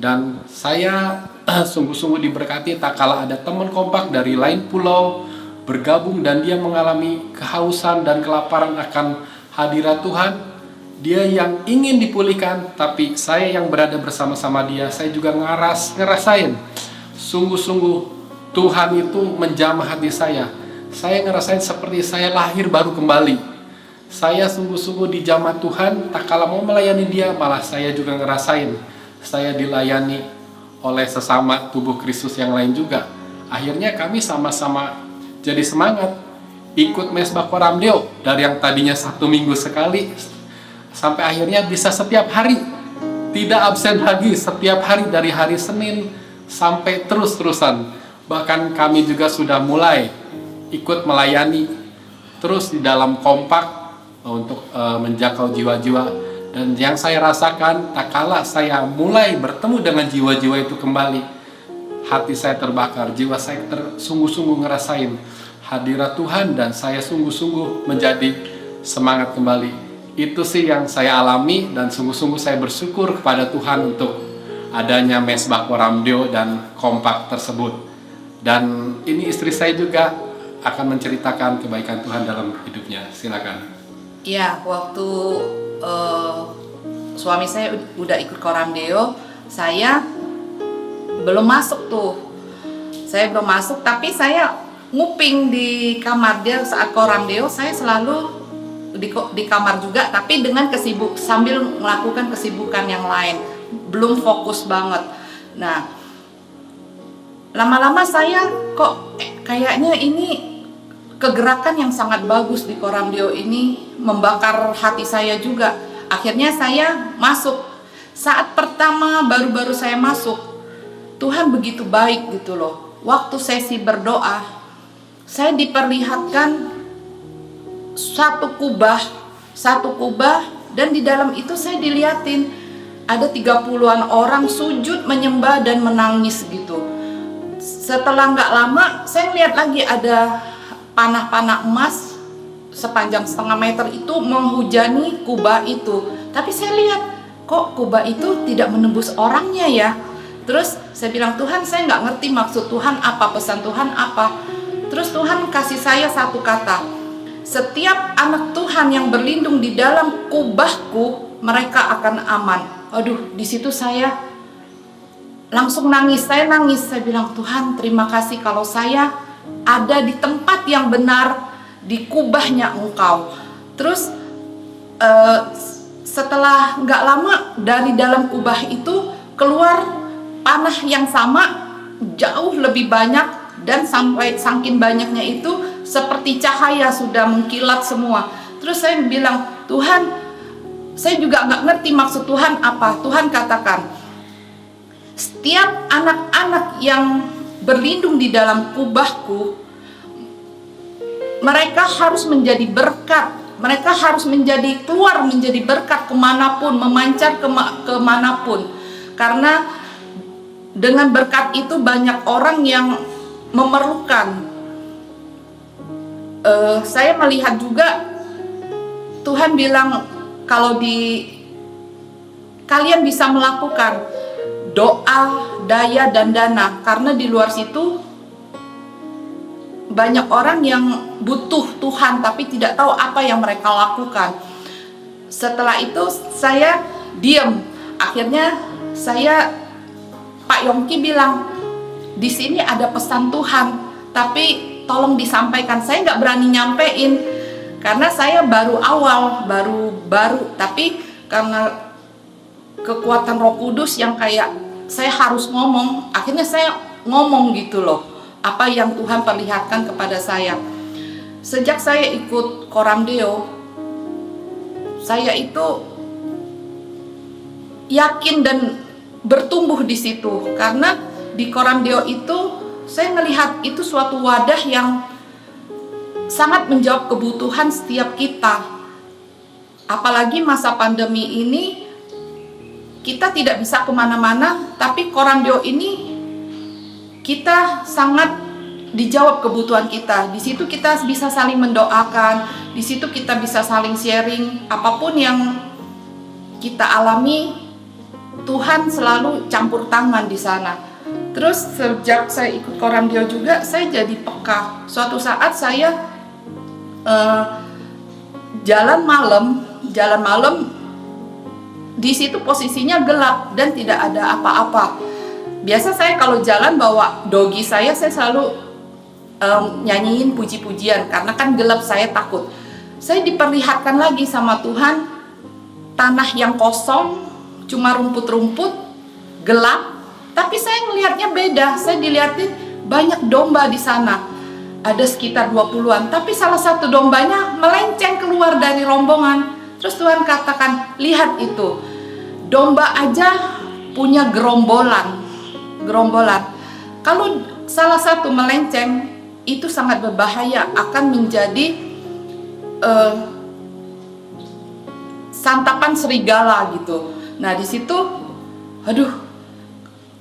dan saya sungguh-sungguh diberkati tak kala ada teman kompak dari lain pulau bergabung, dan dia mengalami kehausan dan kelaparan akan hadirat Tuhan. Dia yang ingin dipulihkan, tapi saya yang berada bersama-sama dia, saya juga ngerasain sungguh-sungguh Tuhan itu menjamah hati saya. Saya ngerasain seperti saya lahir baru kembali. Saya sungguh-sungguh dijamah Tuhan, tak kala mau melayani dia, malah saya juga ngerasain saya dilayani oleh sesama tubuh Kristus yang lain juga. Akhirnya kami sama-sama jadi semangat ikut mesbah Coram Deo, dari yang tadinya 1 minggu sekali sampai akhirnya bisa setiap hari, tidak absen lagi, setiap hari dari hari Senin sampai terus-terusan. Bahkan kami juga sudah mulai ikut melayani terus di dalam kompak untuk menjangkau jiwa-jiwa. Dan yang saya rasakan, tak kala saya mulai bertemu dengan jiwa-jiwa itu kembali, hati saya terbakar, jiwa saya sungguh-sungguh ngerasain hadirat Tuhan, dan saya sungguh-sungguh menjadi semangat kembali. Itu sih yang saya alami, dan sungguh-sungguh saya bersyukur kepada Tuhan untuk adanya mesbah Coram Deo dan kompak tersebut. Dan ini istri saya juga akan menceritakan kebaikan Tuhan dalam hidupnya. Silakan. Ya, waktu suami saya udah ikut Coram Deo, saya belum masuk tuh. Saya belum masuk, tapi saya nguping di kamar dia saat Coram Deo. Saya selalu di kamar juga, tapi dengan sambil melakukan kesibukan yang lain, belum fokus banget. Nah, lama-lama saya kok kayaknya ini kegerakan yang sangat bagus di Coram Deo ini membakar hati saya juga. Akhirnya saya masuk. Saat pertama baru-baru saya masuk, Tuhan begitu baik gitu loh. Waktu sesi berdoa, saya diperlihatkan satu kubah, dan di dalam itu saya dilihatin ada 30-an orang sujud menyembah dan menangis gitu. Setelah nggak lama saya lihat lagi ada panah-panah emas sepanjang 1/2 meter itu menghujani kubah itu. Tapi saya lihat kok kubah itu tidak menembus orangnya ya. Terus saya bilang, Tuhan, saya nggak ngerti maksud Tuhan apa, pesan Tuhan apa. Terus Tuhan kasih saya satu kata, setiap anak Tuhan yang berlindung di dalam kubahku, mereka akan aman. Aduh, di situ saya langsung nangis. Saya bilang, Tuhan, terima kasih kalau saya ada di tempat yang benar, di kubahnya Engkau. Terus setelah nggak lama dari dalam kubah itu keluar panah yang sama, jauh lebih banyak, dan sampai saking banyaknya itu seperti cahaya sudah mengkilat semua. Terus saya bilang, Tuhan, saya juga nggak ngerti maksud Tuhan apa. Tuhan katakan, setiap anak-anak yang berlindung di dalam kubahku, mereka harus menjadi berkat. Mereka harus keluar menjadi berkat kemanapun, memancar kemanapun. Karena dengan berkat itu banyak orang yang memerlukan. Saya melihat juga Tuhan bilang kalau kalian bisa melakukan doa, daya, dan dana, karena di luar situ banyak orang yang butuh Tuhan tapi tidak tahu apa yang mereka lakukan. Setelah itu saya diam. Akhirnya Pak Yongki bilang, di sini ada pesan Tuhan, tapi tolong disampaikan. Saya nggak berani nyampein karena saya baru awal, baru. Tapi karena kekuatan Roh Kudus yang kayak saya harus ngomong, akhirnya saya ngomong gitu loh. Apa yang Tuhan perlihatkan kepada saya. Sejak saya ikut Koramdeo, saya itu yakin dan bertumbuh di situ. Karena di Koramdeo itu saya melihat itu suatu wadah yang sangat menjawab kebutuhan setiap kita. Apalagi masa pandemi ini, kita tidak bisa kemana-mana, tapi Koramdeo ini kita sangat dijawab kebutuhan kita. Di situ kita bisa saling mendoakan, di situ kita bisa saling sharing apapun yang kita alami. Tuhan selalu campur tangan di sana. Terus sejak saya ikut Koramdeo juga, saya jadi peka. Suatu saat saya jalan malam, di situ posisinya gelap dan tidak ada apa-apa. Biasa saya kalau jalan bawa dogi saya selalu nyanyiin puji-pujian karena kan gelap, saya takut. Saya diperlihatkan lagi sama Tuhan tanah yang kosong, cuma rumput-rumput, gelap, tapi saya melihatnya beda. Saya dilihatin banyak domba di sana. Ada sekitar 20-an, tapi salah satu dombanya melenceng keluar dari rombongan. Terus Tuhan katakan, lihat itu, domba aja punya gerombolan. Kalau salah satu melenceng, itu sangat berbahaya, akan menjadi santapan serigala gitu. Nah di situ,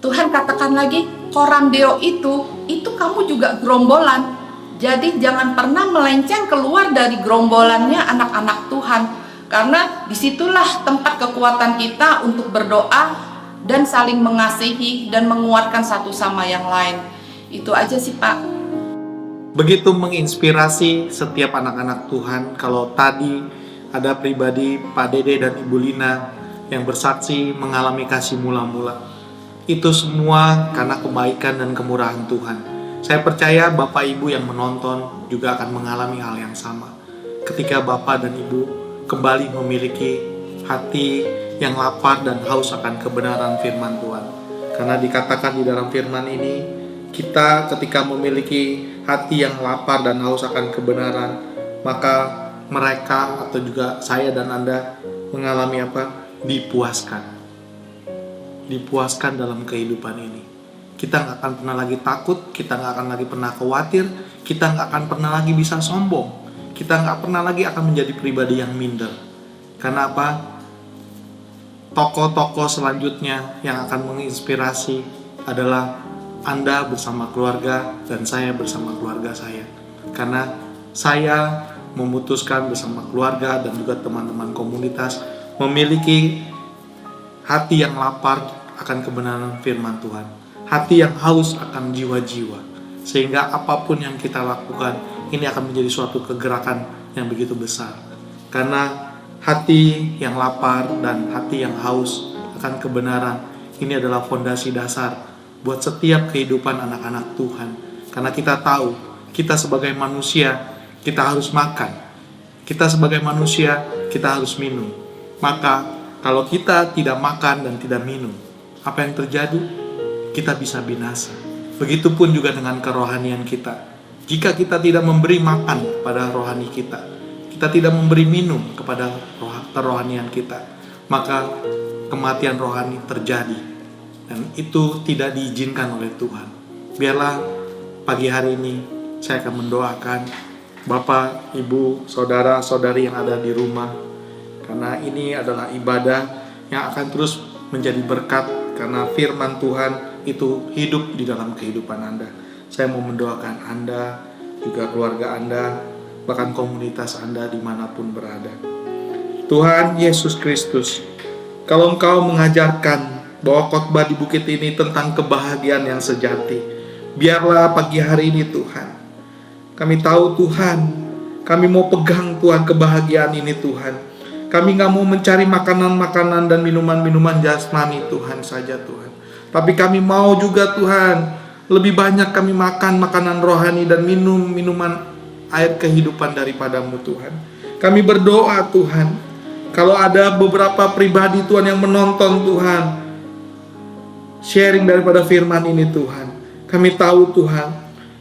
Tuhan katakan lagi, Koramdeo itu kamu juga gerombolan. Jadi jangan pernah melenceng keluar dari gerombolannya anak-anak Tuhan, karena disitulah tempat kekuatan kita untuk berdoa dan saling mengasihi dan menguatkan satu sama yang lain. Itu aja sih Pak. Begitu menginspirasi setiap anak-anak Tuhan. Kalau tadi ada pribadi Pak Dede dan Ibu Lina yang bersaksi mengalami kasih mula-mula, itu semua karena kebaikan dan kemurahan Tuhan. Saya percaya Bapak Ibu yang menonton juga akan mengalami hal yang sama. Ketika Bapak dan Ibu kembali memiliki hati yang lapar dan haus akan kebenaran firman Tuhan. Karena dikatakan di dalam firman ini, kita ketika memiliki hati yang lapar dan haus akan kebenaran, maka mereka atau juga saya dan Anda mengalami apa? Dipuaskan. Dipuaskan dalam kehidupan ini. Kita nggak akan pernah lagi takut, kita nggak akan lagi pernah khawatir, kita nggak akan pernah lagi bisa sombong, kita nggak pernah lagi akan menjadi pribadi yang minder. Karena apa? Tokoh-tokoh selanjutnya yang akan menginspirasi adalah Anda bersama keluarga dan saya bersama keluarga saya. Karena saya memutuskan bersama keluarga dan juga teman-teman komunitas memiliki hati yang lapar akan kebenaran firman Tuhan, hati yang haus akan jiwa-jiwa, sehingga apapun yang kita lakukan ini akan menjadi suatu kegerakan yang begitu besar. Karena hati yang lapar dan hati yang haus akan kebenaran ini adalah fondasi dasar buat setiap kehidupan anak-anak Tuhan. Karena kita tahu, kita sebagai manusia, kita harus makan. Kita sebagai manusia, kita harus minum. Maka, kalau kita tidak makan dan tidak minum, apa yang terjadi? Kita bisa binasa. Begitupun juga dengan kerohanian kita. Jika kita tidak memberi makan pada rohani kita, kita tidak memberi minum kepada kerohanian kita, maka kematian rohani terjadi. dan itu tidak diizinkan oleh Tuhan. Biarlah pagi hari ini saya akan mendoakan Bapak, Ibu, saudara-saudari yang ada di rumah, karena ini adalah ibadah yang akan terus menjadi berkat, karena firman Tuhan itu hidup di dalam kehidupan Anda. Saya mau mendoakan Anda, juga keluarga Anda, bahkan komunitas Anda dimanapun berada. Tuhan Yesus Kristus, kalau Engkau mengajarkan bahwa khotbah di bukit ini tentang kebahagiaan yang sejati, biarlah pagi hari ini Tuhan, kami tahu Tuhan, kami mau pegang Tuhan kebahagiaan ini Tuhan. Kami gak mau mencari makanan-makanan dan minuman-minuman jasmani Tuhan saja Tuhan, tapi kami mau juga Tuhan, lebih banyak kami makan makanan rohani dan minum minuman air kehidupan daripadamu Tuhan. Kami berdoa Tuhan, kalau ada beberapa pribadi Tuhan yang menonton Tuhan, sharing daripada firman ini Tuhan, kami tahu Tuhan,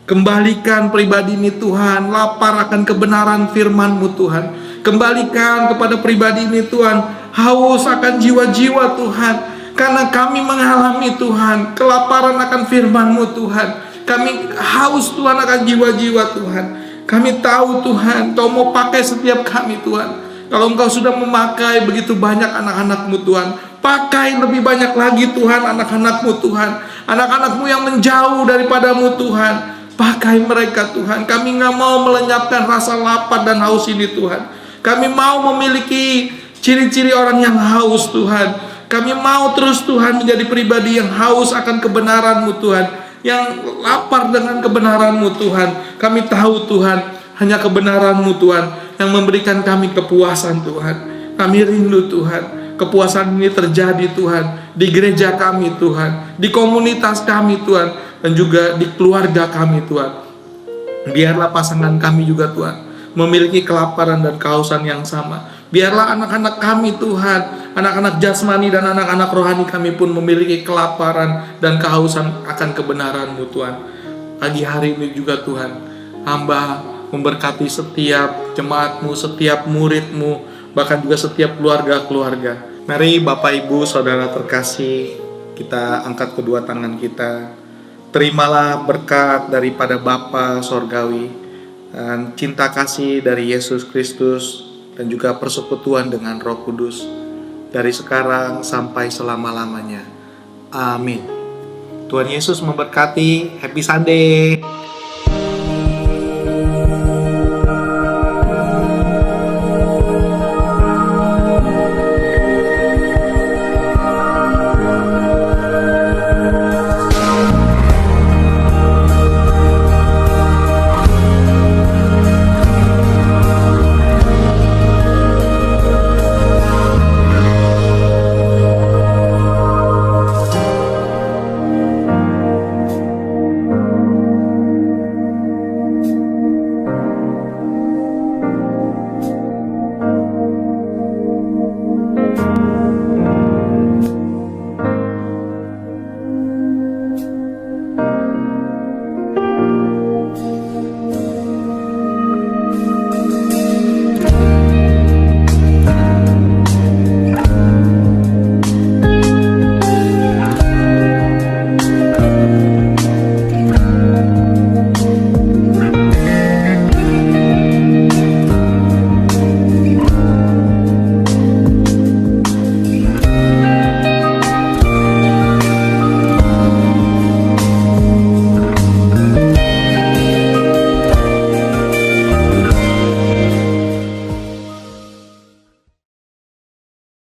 kembalikan pribadi ini Tuhan, lapar akan kebenaran firman-Mu Tuhan. Kembalikan kepada pribadi ini Tuhan, haus akan jiwa-jiwa Tuhan, karena kami mengalami Tuhan, kelaparan akan firman-Mu Tuhan. Kami haus Tuhan akan jiwa-jiwa Tuhan. Kami tahu Tuhan, Kau mau pakai setiap kami Tuhan. Kalau Engkau sudah memakai begitu banyak anak-anak-Mu Tuhan, pakai lebih banyak lagi Tuhan anak-anak-Mu Tuhan. Anak-anak-Mu yang menjauh daripada-Mu Tuhan, pakai mereka Tuhan. Kami gak mau melenyapkan rasa lapar dan haus ini Tuhan. Kami mau memiliki ciri-ciri orang yang haus Tuhan. Kami mau terus Tuhan menjadi pribadi yang haus akan kebenaran-Mu Tuhan, yang lapar dengan kebenaran-Mu Tuhan. Kami tahu Tuhan, hanya kebenaran-Mu Tuhan yang memberikan kami kepuasan Tuhan. Kami rindu Tuhan, kepuasan ini terjadi Tuhan di gereja kami Tuhan, di komunitas kami Tuhan, dan juga di keluarga kami Tuhan. Biarlah pasangan kami juga Tuhan memiliki kelaparan dan kehausan yang sama. Biarlah anak-anak kami Tuhan, anak-anak jasmani dan anak-anak rohani kami pun memiliki kelaparan dan kehausan akan kebenaran-Mu Tuhan. Pagi hari ini juga Tuhan, hamba memberkati setiap jemaat-Mu, setiap murid-Mu, bahkan juga setiap keluarga-keluarga. Mari Bapak Ibu Saudara terkasih, kita angkat kedua tangan kita. Terimalah berkat daripada Bapa Sorgawi dan cinta kasih dari Yesus Kristus dan juga persekutuan dengan Roh Kudus dari sekarang sampai selama-lamanya. Amin. Tuhan Yesus memberkati. Happy Sunday.